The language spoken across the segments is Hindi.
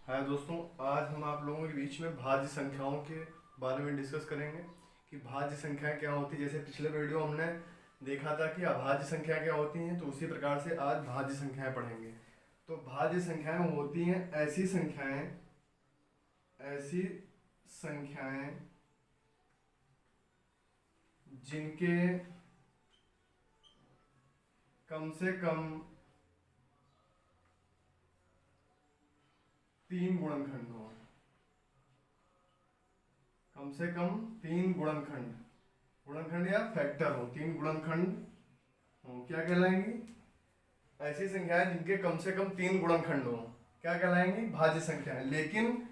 हाय दोस्तों, आज हम आप लोगों के बीच में भाज्य संख्याओं के बारे में डिस्कस करेंगे कि भाज्य संख्याएं क्या होती है। जैसे पिछले वीडियो हमने देखा था कि अभाज्य संख्या क्या होती हैं, तो उसी प्रकार से आज भाज्य संख्याएं पढ़ेंगे। तो भाज्य संख्याएं होती हैं ऐसी संख्याएं जिनके कम से कम 3 गुणनखंड हों। कम से कम 3 गुणनखंड, गुणनखंड या फैक्टर हो, 3 गुणनखंड हो, क्या कहलाएंगी? ऐसी संख्याएं जिनके कम से कम 3 गुणनखंड हो, क्या कहलाएंगी? भाज्य संख्याएं। लेकिन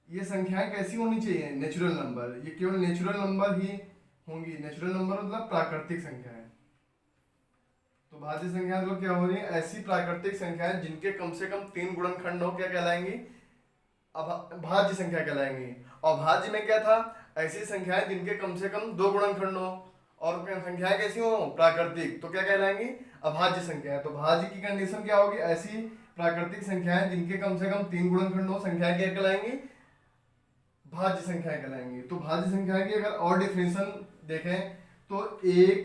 ये संख्याएं कैसी होनी चाहिए? Natural number. ये केवल नेचुरल नंबर ही होंगी। नेचुरल नंबर मतलब प्राकृतिक संख्याएं। तो भाज्य संख्याएं मतलब क्या हो रही है? ऐसी प्राकृतिक संख्याएं जिनके कम से कम 3 गुणनखंड हो, क्या कहलाएंगी? भाज्य संख्या कहलाएंगी। और भाज्य में क्या था? ऐसी संख्याएं जिनके कम से कम 2 गुणनखंड हो, और संख्याएं कैसी हो? प्राकृतिक, तो क्या कहलाएंगी? अभाज्य संख्याएं। तो भाज्य की कंडीशन क्या होगी? ऐसी प्राकृतिक संख्याएं जिनके कम से कम 3 गुणनखंड हो, संख्याएं क्या कहलाएंगी? भाज्य संख्याएं कहलाएंगी। तो भाज्य संख्या की अगर और डिफिनेशन देखें तो एक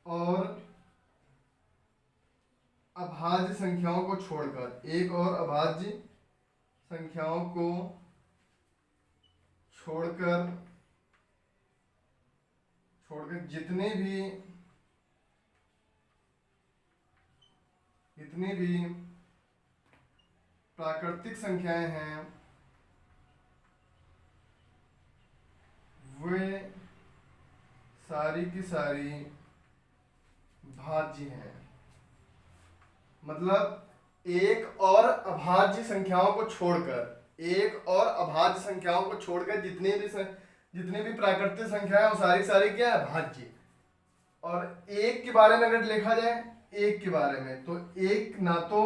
और अभाज्य संख्याओं को छोड़कर, एक और अभाज्य संख्याओं को छोड़कर छोड़कर जितनी भी प्राकृतिक संख्याएं हैं वे सारी की सारी भाज्य हैं। मतलब एक और अभाज्य संख्याओं को छोड़कर जितनी भी प्राकृतिक संख्या है वो सारी सारी क्या है? भाज्य। और एक के बारे में अगर लिखा जाए, एक के बारे में, तो एक ना तो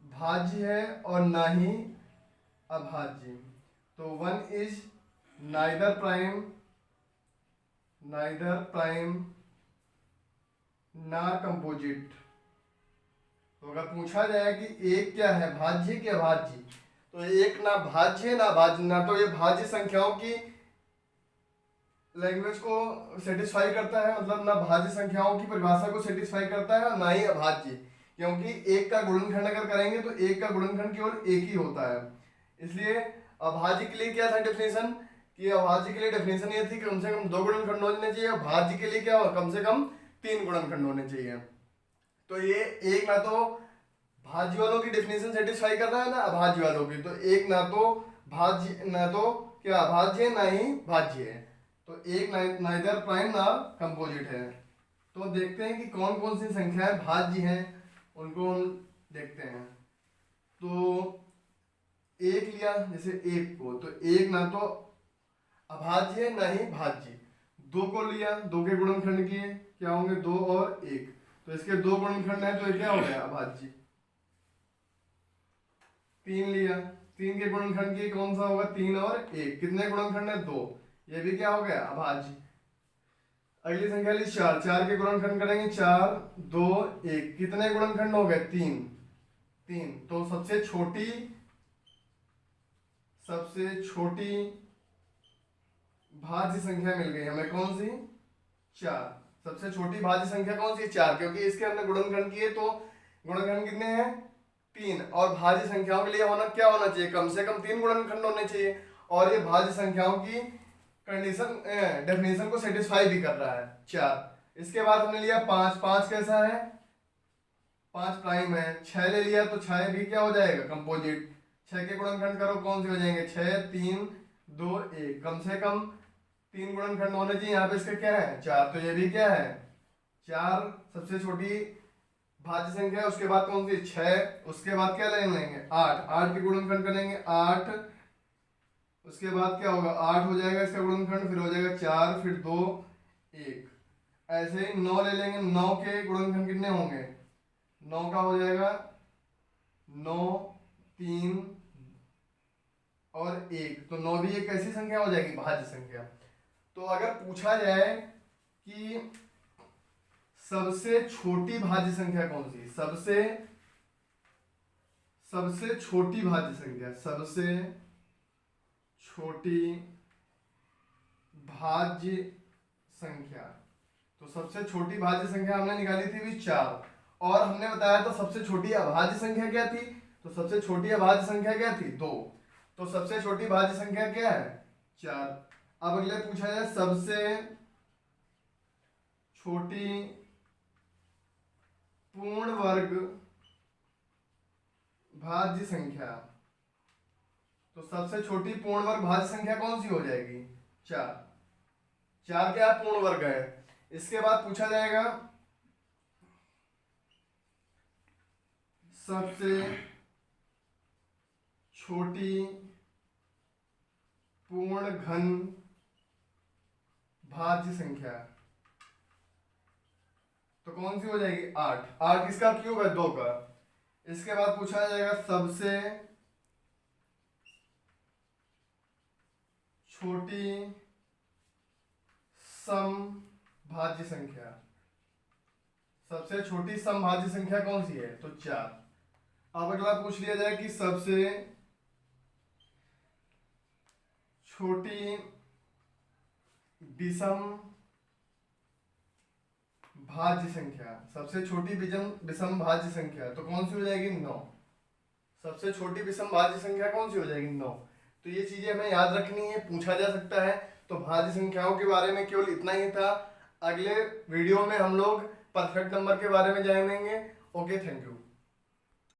भाज्य है और ना ही अभाज्य। तो वन इज नाइदर प्राइम ना कंपोजिट। तो अगर पूछा जाए कि एक क्या है, भाज्य कि अभाज्य, तो एक ना भाज्य ना भाज्य, ना तो ये भाज्य संख्याओं की लैंग्वेज को सेटिस्फाई करता है, मतलब ना भाज्य संख्याओं की परिभाषा को सेटिस्फाई करता है, और ना ही अभाज्य। क्योंकि एक का गुणनखंड अगर करेंगे तो एक का गुणनखंड केवल एक ही होता है। इसलिए अभाज्य के लिए क्या था डेफिनेशन? कि अभाज्य के लिए डेफिनेशन ये थी कि कम से कम 2 गुणनखंड होने चाहिए, और भाज्य के लिए क्या हो? कम से कम 3 गुणनखंड होने चाहिए। तो ये एक ना तो भाज्य वालों की डेफिनेशन सेटिस्फाई कर रहा है ना अभाज्य वालों की। तो एक ना तो भाज्य, ना तो क्या अभाज्य है, ना ही भाज्य है। तो एक नाइदर प्राइम ना कंपोजिट है। तो देखते हैं कि कौन कौन सी संख्याएं भाज्य हैं, उनको हम देखते हैं। तो एक लिया जैसे एक को, तो एक ना तो अभाज्य है ना ही भाज्य। दो को लिया, दो के गुणनखंड किए, क्या होंगे? 2 और 1, तो इसके 2 गुणनखंड है, तो ये क्या हो गया? अभाज्य। 3 लिया, 3 के गुणनखंड किए, कौन सा होगा? 3 और 1, कितने गुणनखंड है? 2, ये भी क्या हो गया? अभाज्य। अगली संख्या ली 4, 4 के गुणनखंड करेंगे, 4 2 1, कितने गुणनखंड हो गए? 3 3। तो सबसे छोटी भाज्य संख्या मिल गई हमें, कौन सी? 4। सबसे छोटी भाज्य संख्या कौन सी? 4, क्योंकि इसके हमने गुणनखंड किए, तो गुणनखंड कितने हैं? 3। और भाज्य संख्याओं के लिए होना क्या होना चाहिए? कम से कम 3 गुणनखंड होने चाहिए। और ये भाज्य संख्याओं की कंडीशन डेफिनेशन को सेटिस्फाई भी कर रहा है, 4। इसके बाद हमने लिया 5, 5 कैसा है? 5 प्राइम है। 6 ले लिया, तो 6 भी क्या हो जाएगा? कंपोजिट। 6 के गुणनखंड करो, कौन से हो जाएंगे? 6 3 2 1, कम से कम 3 गुणनखंड होने चाहिए। यहाँ पे इसका क्या है? 4, तो ये भी क्या है? 4 सबसे छोटी भाज्य संख्या है। उसके बाद कौन सी? 6। उसके बाद क्या लेंगे? 8, 8 के गुणनखंड करेंगे, 8। उसके बाद क्या होगा? 8 हो जाएगा इसका गुणनखंड, फिर हो जाएगा 4, फिर 2 1। ऐसे ही 9 ले लेंगे, 9 के गुणनखंड कितने होंगे? 9 का हो जाएगा 9 3 और 1, तो 9 भी एक ऐसी संख्या हो जाएगी, भाज्य संख्या। तो अगर पूछा जाए कि सबसे छोटी भाज्य संख्या कौन सी? सबसे छोटी भाज्य संख्या, सबसे छोटी भाज्य संख्या। तो सबसे छोटी भाज्य संख्या हमने निकाली थी भी 4, और हमने बताया था सबसे छोटी अभाज्य संख्या क्या थी। तो सबसे छोटी अभाज्य संख्या क्या थी 2। तो सबसे छोटी भाज्य संख्या क्या है 4। अब अगले पूछा जाए सबसे छोटी पूर्ण वर्ग भाज्य संख्या। तो सबसे छोटी पूर्ण वर्ग भाज्य संख्या कौन सी हो जाएगी 4। 4 क्या पूर्ण वर्ग है। इसके बाद पूछा जाएगा सबसे छोटी पूर्ण घन भाज्य संख्या। तो कौन सी हो जाएगी 8। 8 किसका क्यूब है 2 का। इसके बाद पूछा जाएगा सबसे छोटी सम भाज्य संख्या। सबसे छोटी सम भाज्य संख्या कौन सी है तो 4। अब अगला पूछ लिया जाए कि सबसे छोटी विषम भाज्य संख्या। सबसे छोटी विषम भाज्य संख्या तो कौन सी हो जाएगी 9। सबसे छोटी विषम भाज्य संख्या कौन सी हो जाएगी 9। तो ये चीजें हमें याद रखनी है, पूछा जा सकता है। तो भाज्य संख्याओं के बारे में केवल इतना ही था। अगले वीडियो में हम लोग परफेक्ट नंबर के बारे में जानेंगे। Okay, thank you.